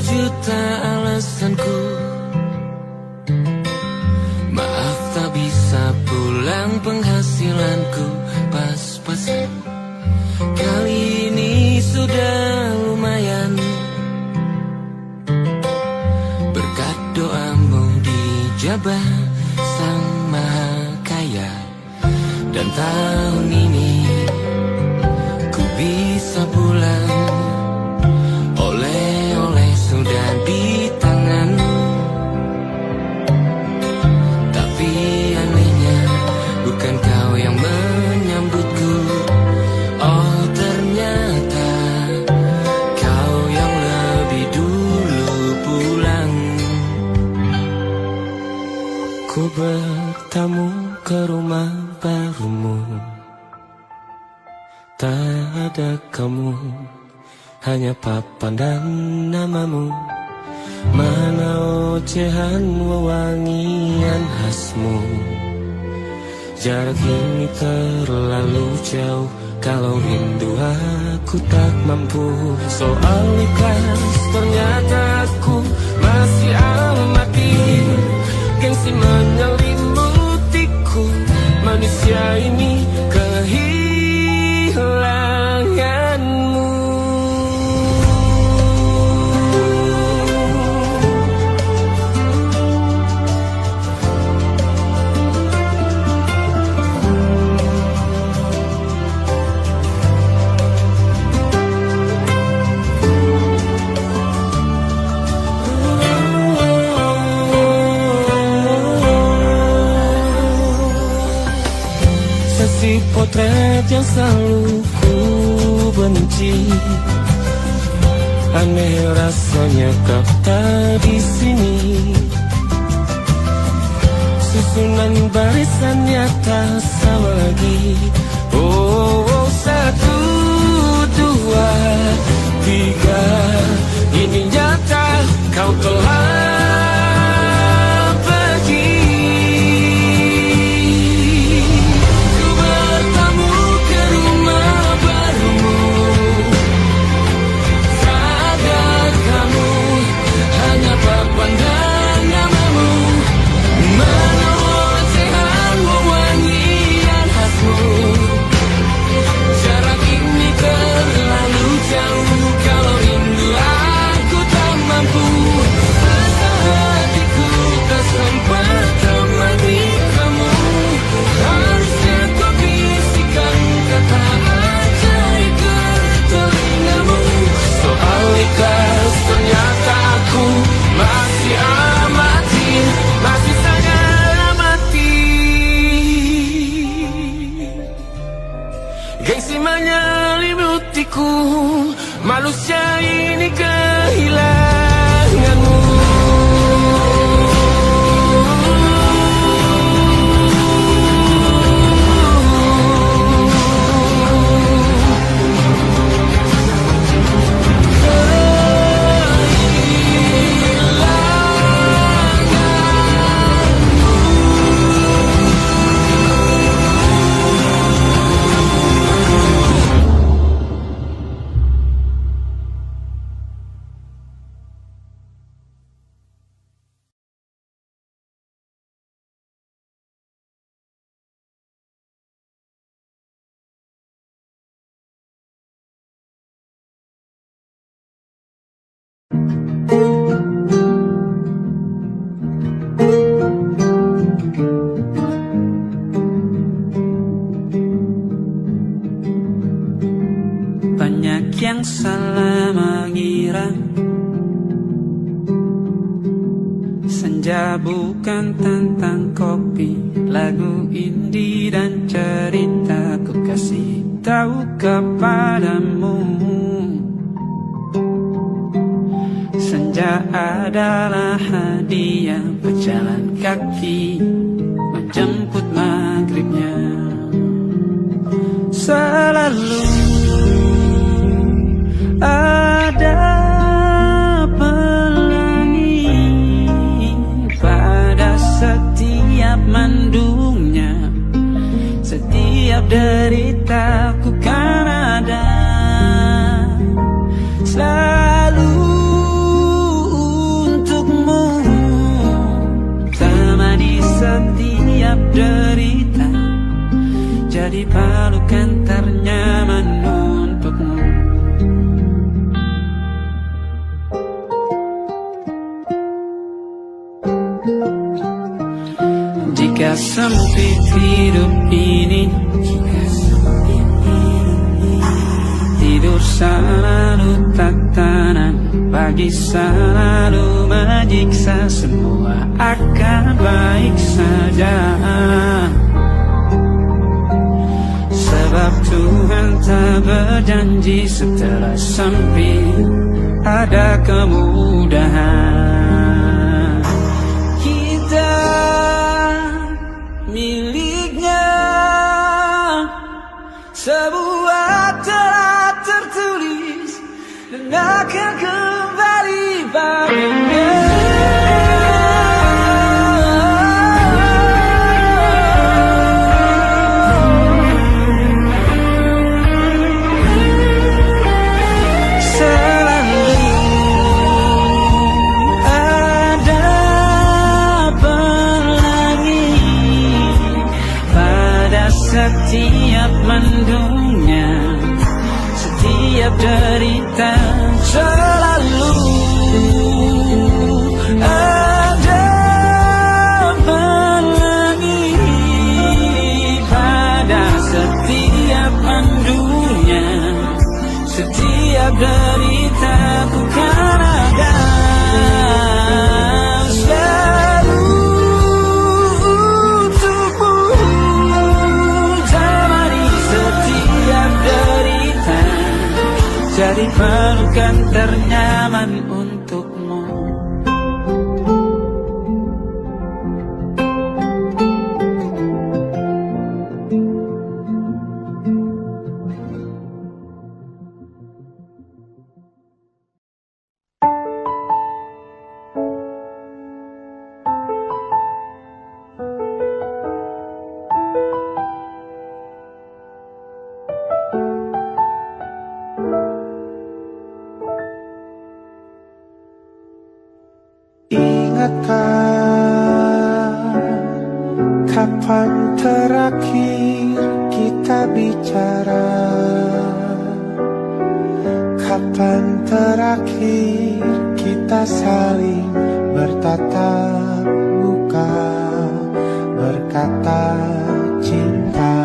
berjuta alasanku. Maaf tak bisa pulang, penghasilanku pas-pasan. Kali ini sudah lumayan, berkat doamu dijabah Sang Maha Kaya. Dan tahun ini ku bisa pulang, oleh-oleh sudah di tangan. Tapi anehnya bukan kau yang menyambutku. Oh ternyata kau yang lebih dulu pulang. Ku bertamu ke rumah barumu, tak ada kamu, hanya papan dan namamu. Mana ocehan wewangian khasmu. Jarak ini terlalu jauh, kalau rindu aku tak mampu. Soal ikhlas ternyata aku masih amati. Gengsi menyelimutiku, manusia ini kehilanganmu. Si potret yang selalu ku benci, aneh rasanya kau tak di sini. Susunan barisannya tak sama lagi. Oh, 1, 2, 3, ini nyata kau telah manusia ini kehilanganmu. Banyak yang salah mengira senja bukan tentang kopi, lagu indie dan cerita. Ku kasih tahu kepadamu, senja adalah hadiah berjalan kaki menjemput maghribnya. Selalu ada pelangi pada setiap mendungnya. Setiap deritaku kan ada, selalu derita, jadi pelukan ternyaman untukmu. Jika sempit hidup ini, tidur selalu tak tenang, pagi selalu menyiksa, semua akan baik saja. Sebab Tuhan tak berjanji setelah sempit ada kemudahan. Kita miliknya sebuah telah tertulis dan akan kembali padanya. Setiap mendungnya, setiap derita, selalu ada pelangi. Pada setiap mendungnya, setiap derita, bukan ada. Jadi pelukan ternyaman untukmu. Kapan terakhir kita bicara? Kapan terakhir kita saling bertatap muka, berkata cinta?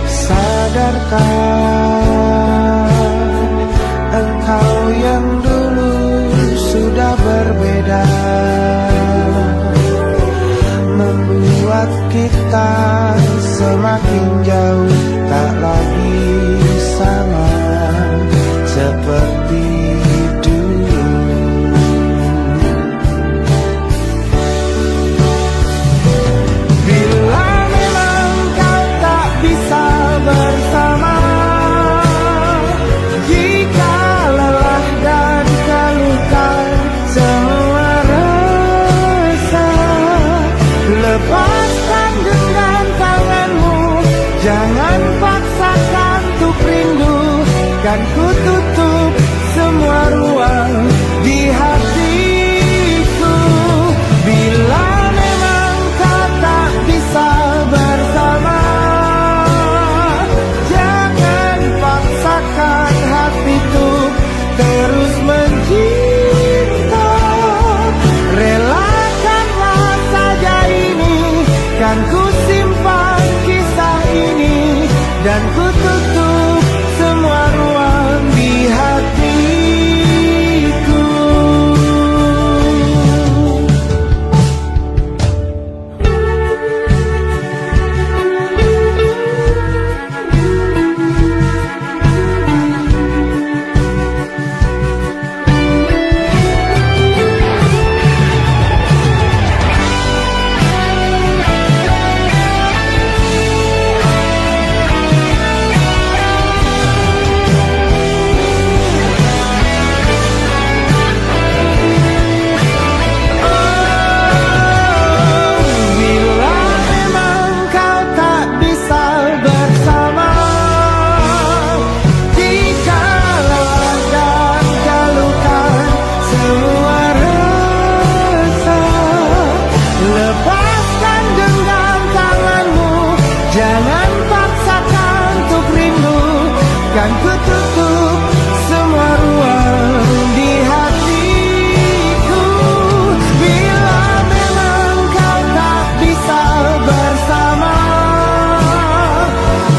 Sadarkah engkau yang dulu sudah berbeda, membuat kita semakin jauh, tak lagi sama seperti dulu. Bila memang kau tak bisa bersama, jika lelah dan keluhkan semua rasa, lepaskan dengan tanganmu, jangan paksakan untuk rindu. Kan ku tutup semua ruang di hatiku. Bila memang kau tak bisa bersama, jangan paksakan hatiku terus mencinta. Relakanlah saja ini, kan ku simpan kisah ini, dan ku tutup semua ruang di hatiku. kan ku tutup semua ruang di hatiku. Bila memang kau tak bisa bersama,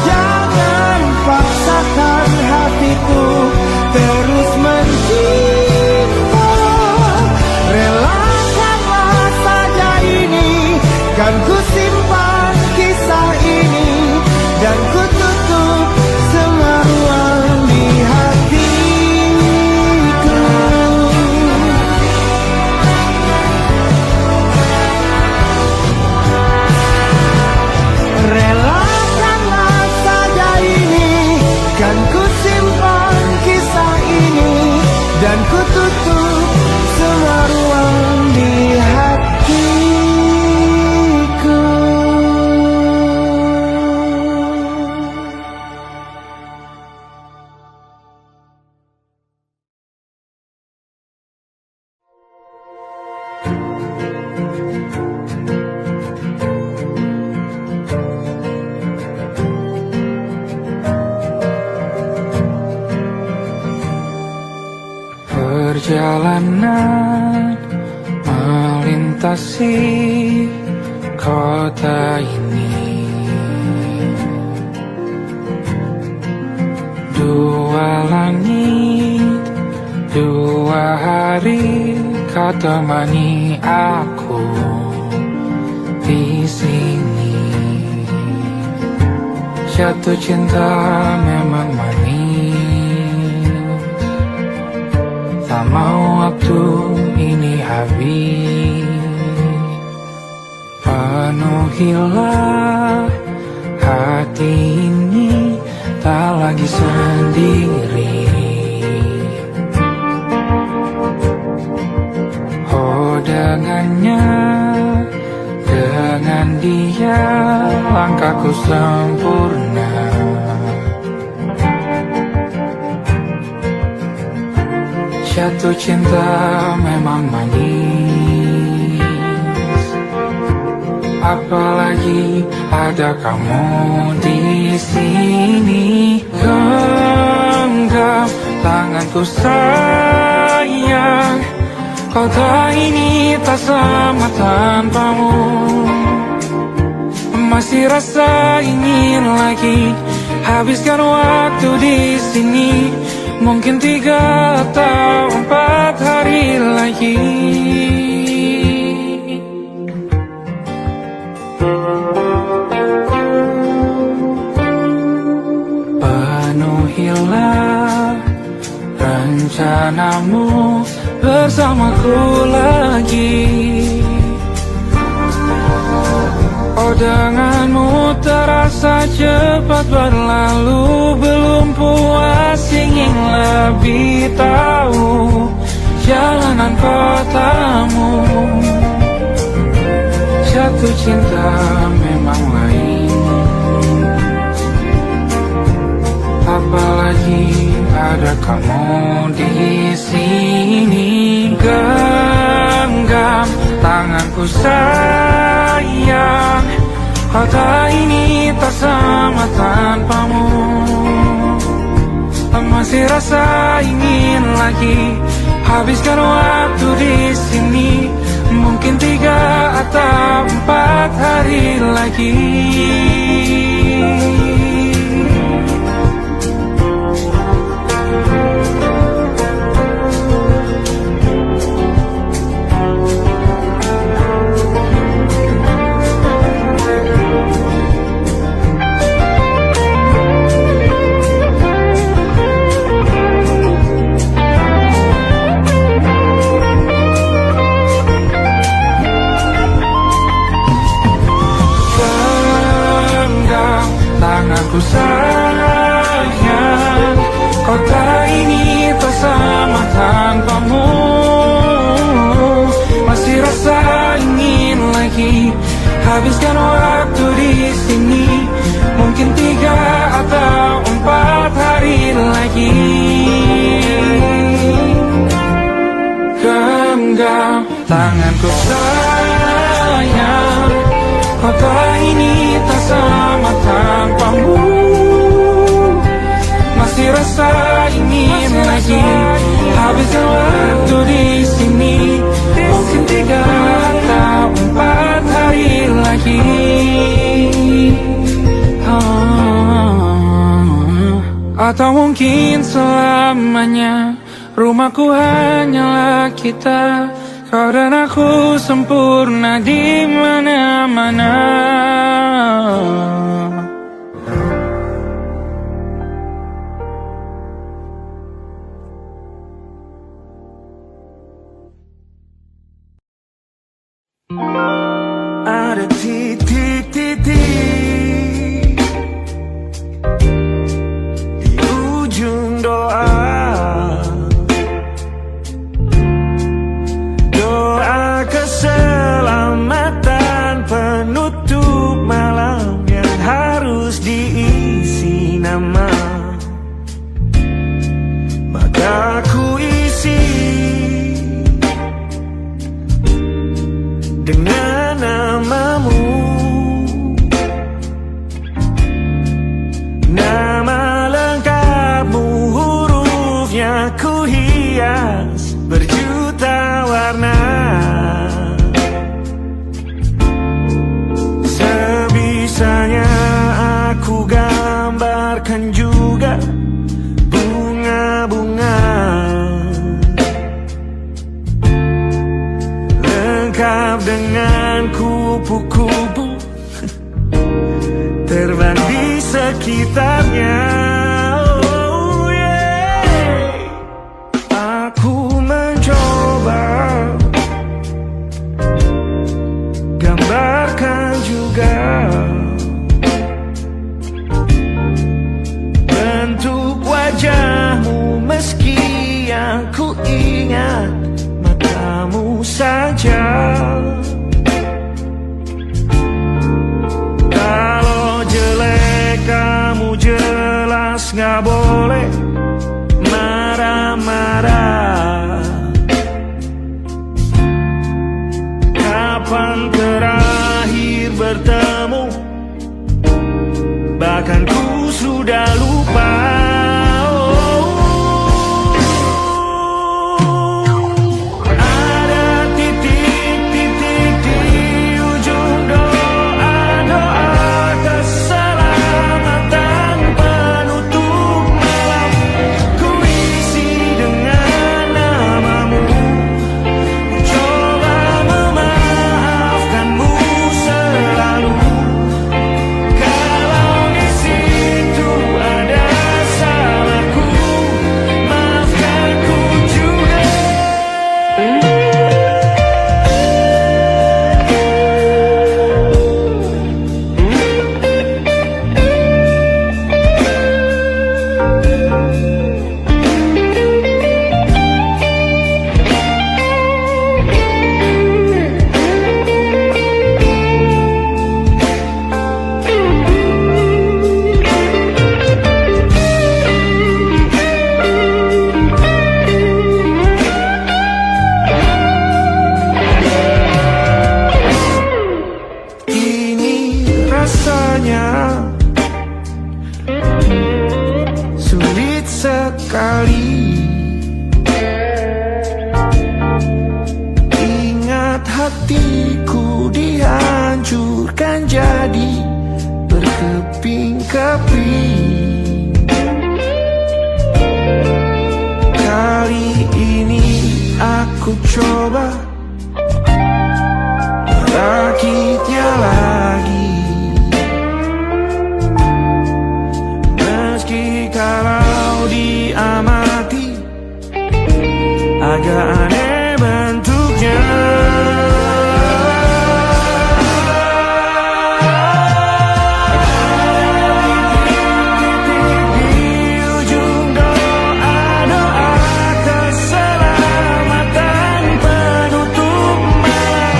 jangan paksakan hatiku terus mencinta. Relakanlah saja ini, kan ku simpan kisah ini, dan ku tutup semua ruang di hatiku. Relakanlah saja ini, kan ku simpan kisah ini, dan ku tutup semua ruang di hatiku. Perjalanan melintasi kota ini, dua langit, dua hari kau temani aku di sini. Jatuh cinta memang manis, tak mau waktu ini habis. Penuhilah hati ini, tak lagi sendiri. Oh dengannya, dengan dia langkahku sempurna. Jatuh cinta memang manis, apalagi ada kamu di sini. Genggam tanganku sayang, kota ini tak sama tanpamu. Masih rasa ingin lagi habiskan waktu di sini. Mungkin 3 atau 4 hari lagi. Penuhilah rencanamu bersamaku lagi. Oh denganmu terasa cepat berlalu, belum puas ingin lebih tahu jalanan kotamu. Jatuh cinta memang lain, apalagi ada kamu di sini. Genggam tanganku sayang, kota ini tak sama tanpamu. Masih rasa ingin lagi habiskan waktu di sini. Mungkin 3 atau 4 hari lagi. Tanganku sayang, kota ini tak sama tanpamu. Masih rasa ingin lagi habiskan waktu di sini. Mungkin 3 atau 4 hari lagi. Genggam tanganku sayang, kota ini tak sama tanpamu. Masih rasa habiskan waktu di sini. Mungkin 3 atau 4 hari lagi. Atau mungkin selamanya. Rumahku hanyalah kita, kau dan aku sempurna di mana-mana. Ada titik-titik di ujung doa, doa keselamatan penutup malam yang harus diisi nama. Maka ku isi dengan namamu, nama lengkapmu, hurufnya ku hias berjuta warna. Sebisanya aku gambarkan juga bunga-bunga lengkap dengan kupu-kupu terbang di sekitarnya. Oh yeah. Aku mencoba gambarkan juga bentuk wajahmu, meski yang ku ingat matamu saja. Kalau jelek kamu jelas gak boleh marah-marah. Kapan terakhir bertemu, bahkan ku sudah lupa. Sulit sekali ingat hatiku dihancurkan jadi berkeping-keping. Kali ini aku coba merakitnya lagi. Kalau diamati agak aneh bentuknya. Di ujung doa-doa keselamatan penutup malam,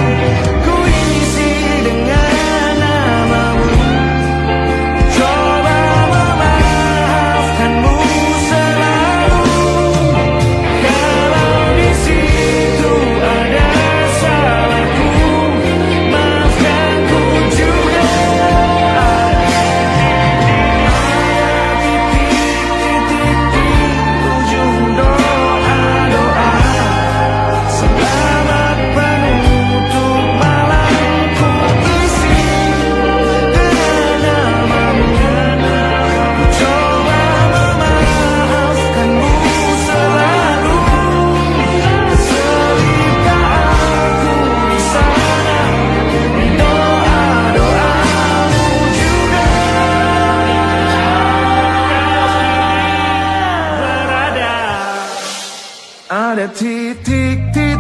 ku isi dengan namamu. Coba memaafkanmu selalu. Kalau di sini ada titik-titik.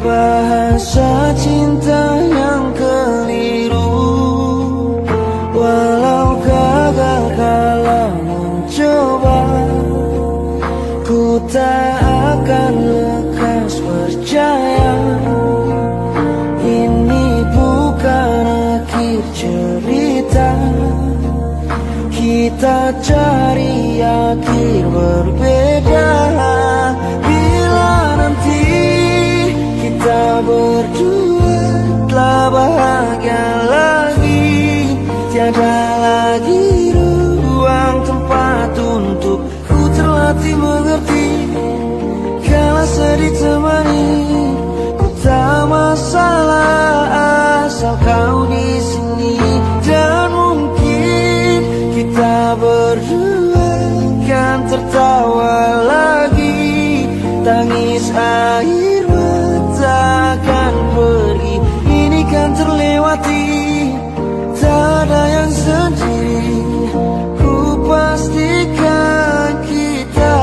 Bahasa cinta yang keliru mencari akhir berbeda. Bila nanti kita berdua telah bahagia lagi, tiada lagi ruang tempat untuk ku terlatih mengerti. Kala sedih temani, ku tak masalah asal kau di sini. Dan mungkin kita berdua kan tertawa lagi, tangis air mata akan pergi, ini kan terlewati. Tak ada yang sendiri, ku pastikan kita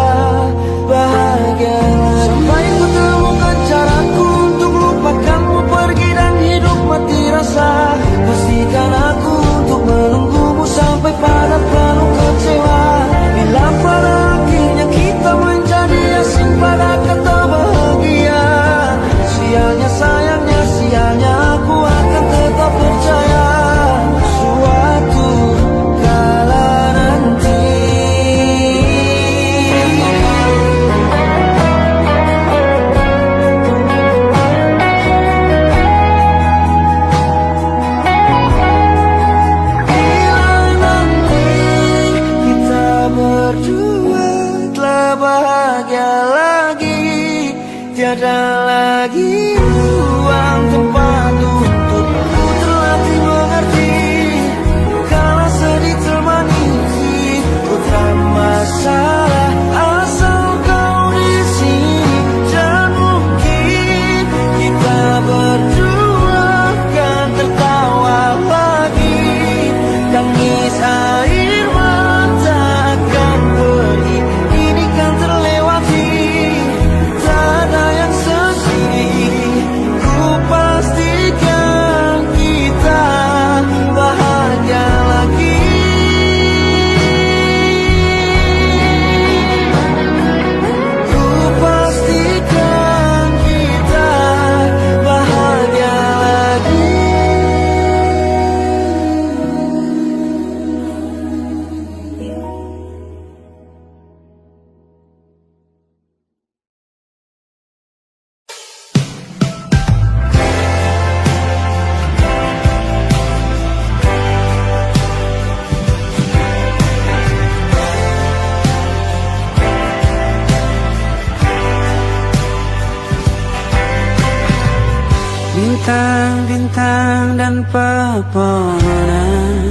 bahagia. Sampai ku temukan caraku untuk lupakanmu pergi dan hidup mati rasa. Pastikan aku untuk menunggumu sampai pada penuh kecewa. Bila pada akhirnya kita menjadi asing pada kata bahagia, sialnya sayangnya sialnya aku akan tetap percaya suatu kala nanti. Tiada lagi ruang tempat untuk ku terlatih mengerti. Kala sedih temani, ku tak masalah asal kau di sini. Dan mungkin kita berdua kan tertawa lagi, tangis air mata akan pergi, ini kan terlewati. Ku pastikan kita bahagia lagi. Ku pastikan kita bahagia lagi. Bintang-bintang dan pepohonan,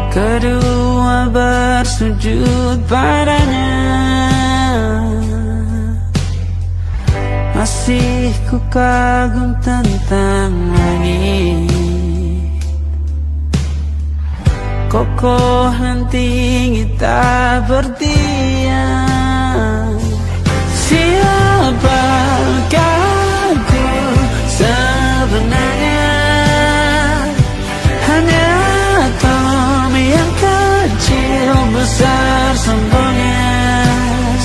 kedua bersujud padanya. Masih ku kagum tentang langit, kokoh dan tinggi tak berdiam. Siapakah ku sebenarnya? Hanya atom yang kecil besar sombongnya.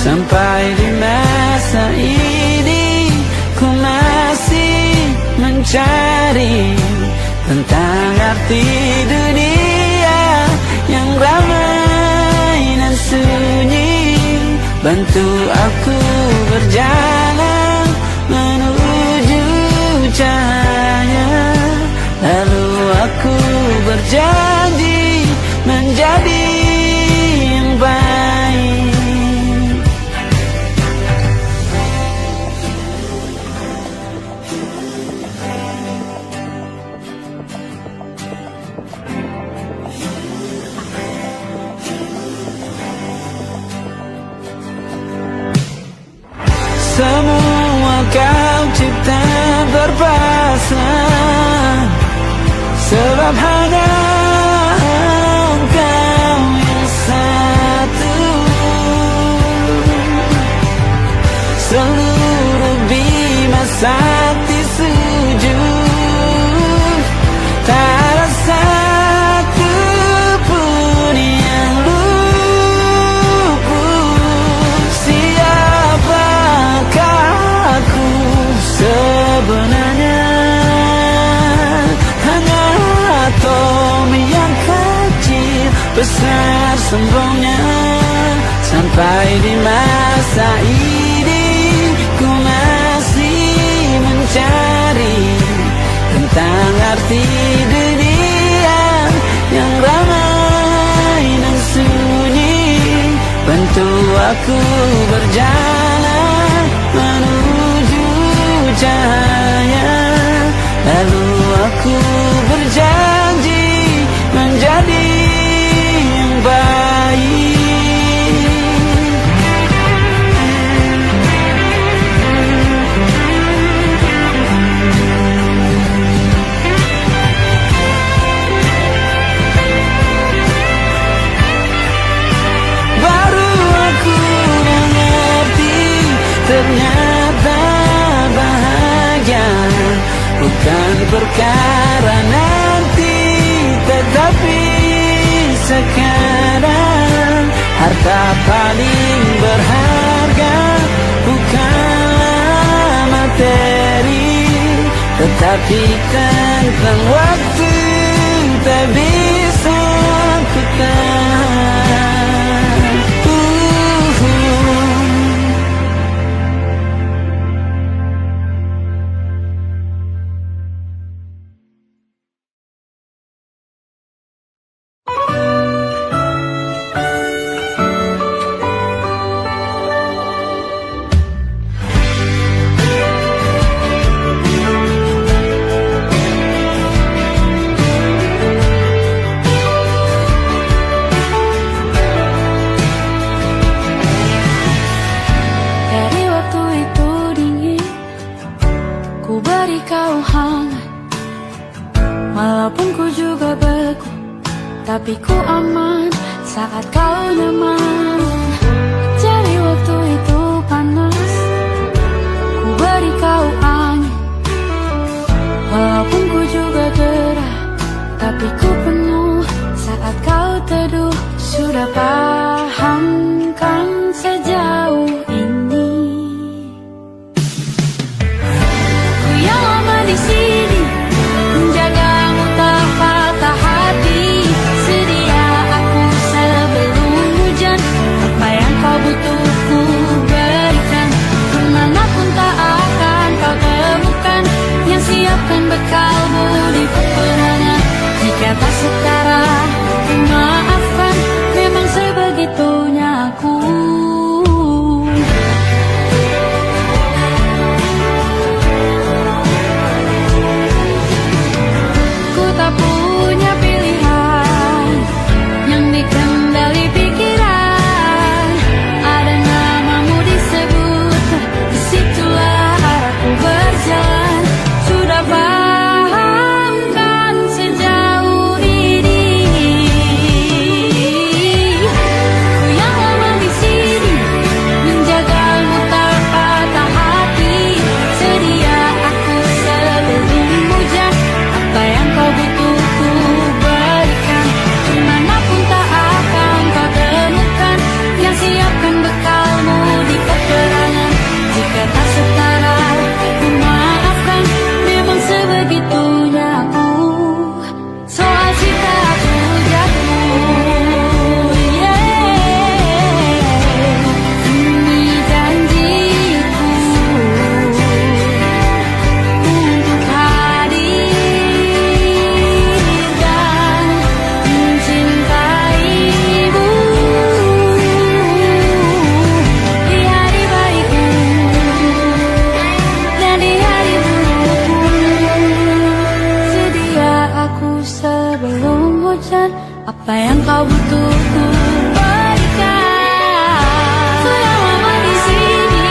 Sampai di masa ini ku masih mencari tentang arti dunia yang ramai dan sunyi. Bantu aku berjalan menuju cahaya, lalu aku berjanji menjadi yang baik. Semua kau cipta berpasang, sebab hanya engkau yang satu. Seluruh bima sakti sujud, tak ada satu pun yang luput. Siapakah aku sebenarnya? Hanya atom besar sombongnya. Sampai di masa ini ku masih mencari tentang arti dunia yang ramai dan sunyi. Bantu aku berjalan menuju cahaya, lalu aku berjanji menjadi yang baik. Baru aku mengerti, ternyata bahagia bukan perkara nanti, tetapi sekarang. Harta paling berharga bukanlah materi, tetapi tentang waktu tak bisa ku tahan. Tapi ku aman saat kau nyaman. Jadi waktu itu panas, ku beri kau angin. Walaupun ku juga gerah, tapi ku penuh saat kau teduh. Sudah paham kan sejauh ini? Ku yang lama di sini menjagamu tak patah hati. Sedia aku sebelum hujan, apa yang kau butuh ku berikan. Kemanapun tak akan kau temukan yang siapkan bekalmu di peperangan. Jika tak setara, ku maafkan, memang sebegitunya aku. Ku tak punya pilihan yang dikendali pikiran. Ada namamu disebut, disitulah arahku berjalan. Sudah paham kan sejauh ini? Ku yang lama di sini menjagamu tak patah hati. Sedia aku sebelum hujan, apa yang kau butuh ku berikan. Kemanapun tak akan kau temukan yang siapkan bekalmu di peperangan. Jika tak setara, ku maafkan, memang sebegitunya aku. Soal cinta aku jatuh, ini janjiku untuk hadir dan mencintaimu di hari baikku dan di hari burukku. Sedia aku sebelum hujan, apa yang kau butuh ku berikan. Ku yang lama di sini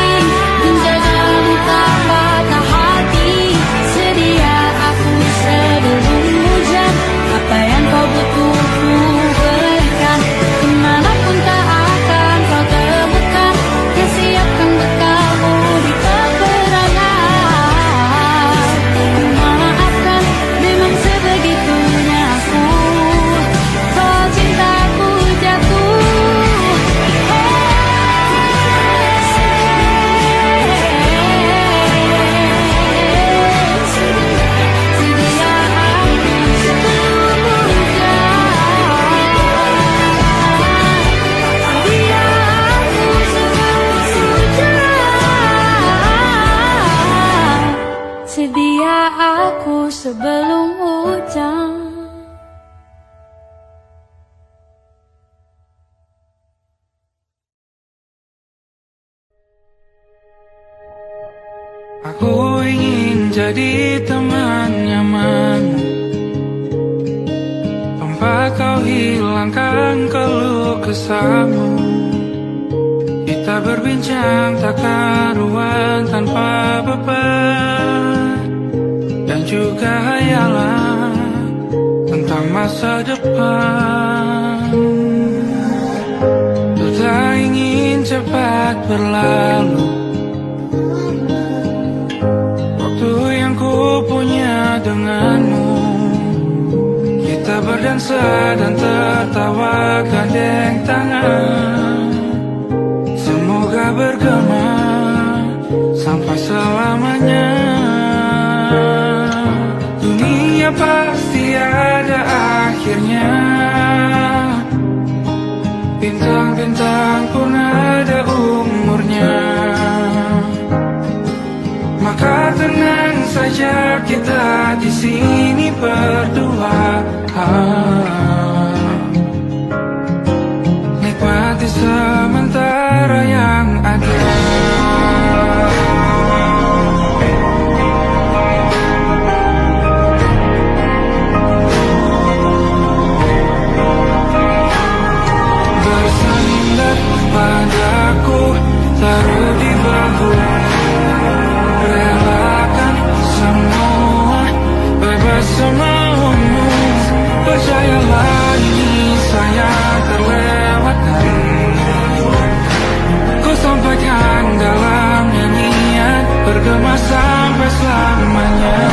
menjagamu tak patah hati. Sedia aku sebelum hujan, apa yang kau butuh ku berikan. Kemanapun tak akan kau temukan yang siapkan bekalmu di peperangan. Ku maafkan, memang sebegitunya aku. Soal cintaku sebelum hujan. Aku ingin jadi teman nyaman, tempat kau hilangkan keluh kesahmu. Kita berbincang tak karuan tanpa beban, dan juga hayalan tentang masa depan. Ku tak ingin cepat berlalu waktu yang ku punya denganmu. Kita berdansa dan tertawa gandeng tangan, semoga bergema sampai selamanya. Dunia pasti ada akhirnya, bintang-bintang pun ada umurnya. Maka tenang saja kita di sini berdua, nikmati sementara yang ada. Bersandar padaku, taruh di bahu, relakan semua, bebas semaumu. Percayalah ini saya terlewatkan, ku sampaikan dalam nyanyian, bergema sampai selamanya.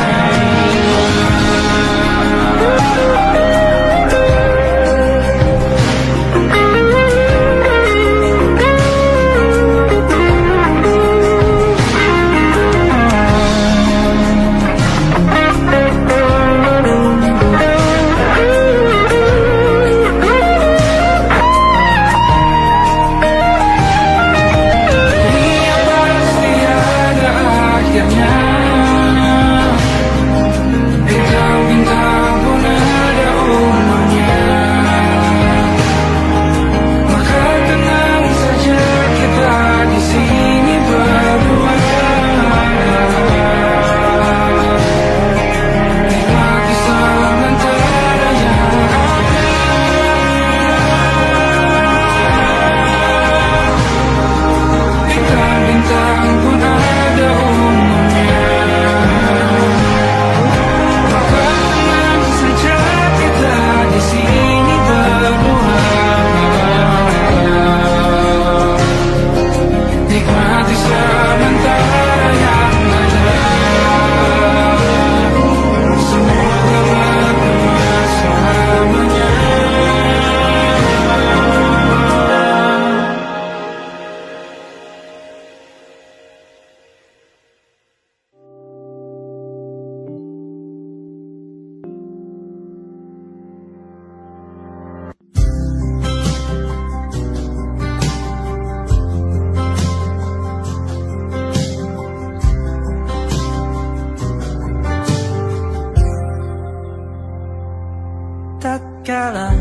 Tatkala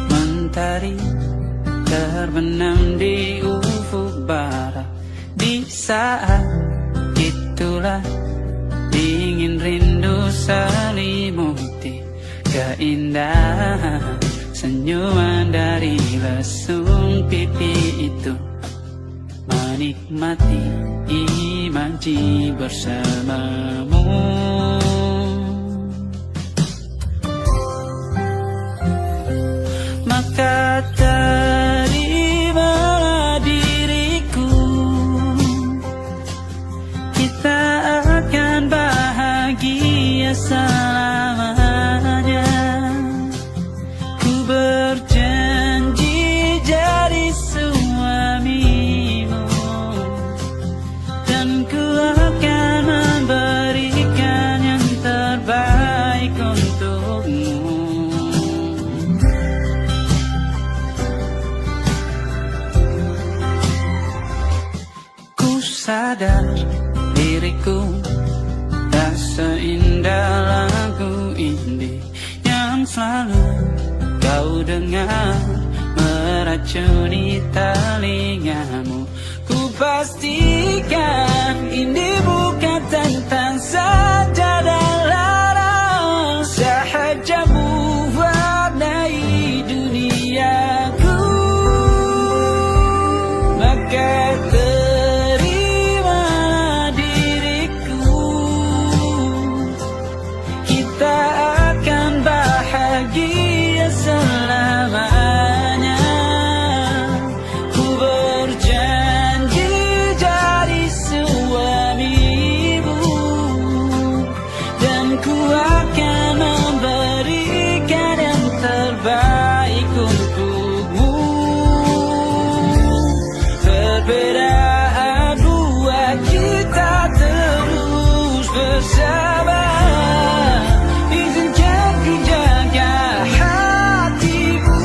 mentari terbenam di ufuk barat, di saat itulah dingin rindu selimuti keindahan senyuman dari lesung pipi itu. Menikmati imaji bersamamu, maka terimalah diriku, kita akan bahagia selamanya. Ku berjanji jadi suamimu, dan ku akan memberikan yang terbaik untukmu. Sadar diriku tak seindah selalu kau dengar meracuni telingamu. Ku pastikan ini bukan tentang saja dan larang, sahaja mewarnai duniaku. Maka terima diriku, kita akan bahagia selamanya. Ku berjanji jadi suamimu, dan ku akan memberikan yang terbaik untukmu. Perbedaan buat kita terus bersama. Izinkan ku jaga hatimu.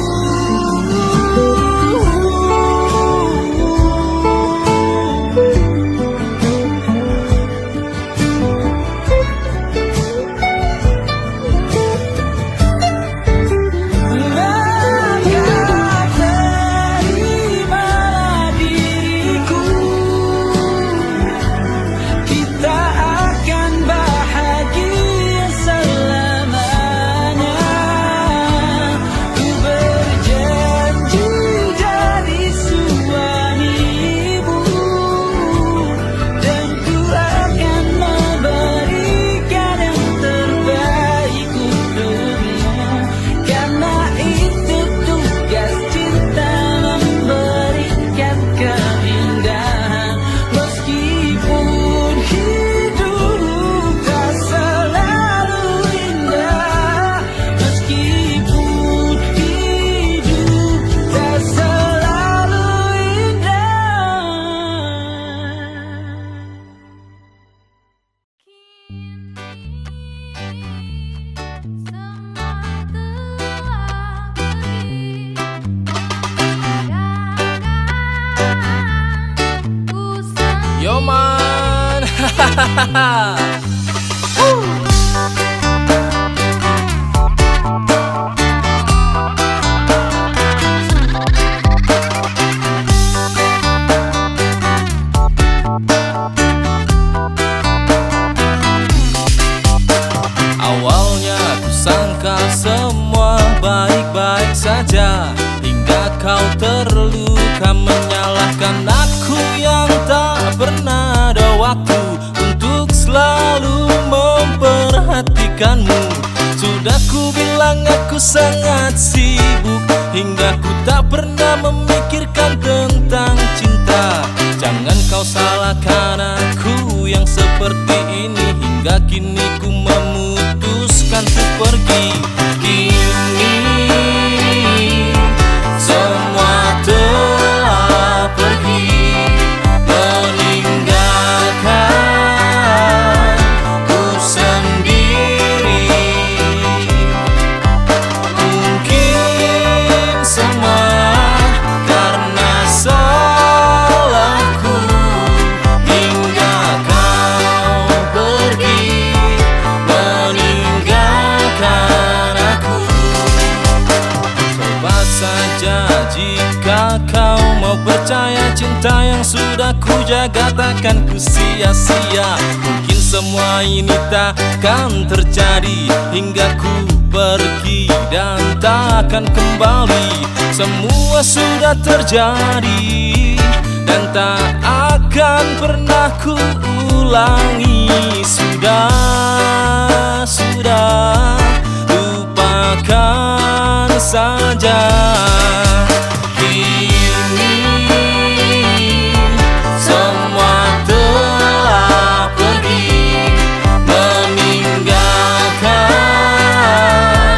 Maka terimalah diriku, kita akan bahagia selamanya. Ku berjanji jadi suamimu, dan ku akan memberikan yang terbaik untukmu. Karena itu tugas cinta, memberikan keindahan. Meskipun hidup tak selalu indah, meskipun hidup tak selalu indah. Yo man. Awalnya ku sangka semua baik-baik saja, hingga kau terluka menyalahkan aku yang tak pernah ada waktu untuk selalu memperhatikanmu. Sudah ku bilang aku sangat sibuk, hingga ku tak pernah memikirkan tentang cinta. Jangan kau salahkan aku yang seperti ini, hingga kini ku memutuskan untuk pergi. Kini semua telah pergi, meninggalkan ku sendiri. Mungkin semua karena salahku, hingga kau pergi meninggalkan aku. Coba saja jika kau mau percaya, cinta yang sudah ku jaga takkan ku sia-sia. Mungkin semua ini takkan terjadi, hingga ku pergi dan takkan kembali. Semua sudah terjadi dan tak akan pernah ku ulangi. Sudah, lupakan saja. Kini semua telah pergi, meninggalkan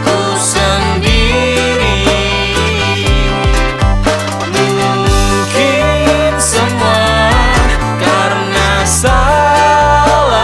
ku sendiri. Mungkin semua karena salah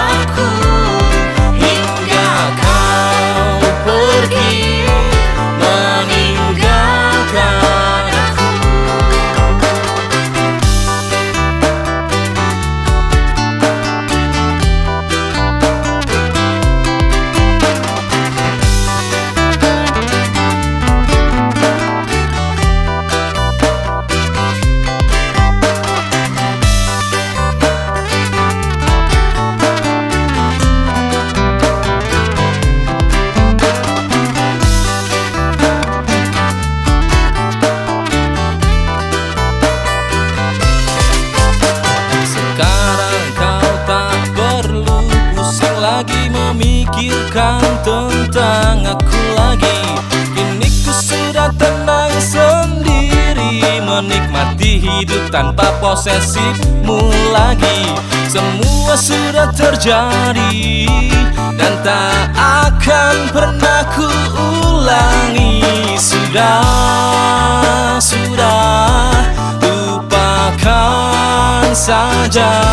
lagi memikirkan tentang aku lagi. Kini ku sudah tenang sendiri, menikmati hidup tanpa posesifmu lagi. Semua sudah terjadi dan tak akan pernah ku ulangi. Sudah, lupakan saja.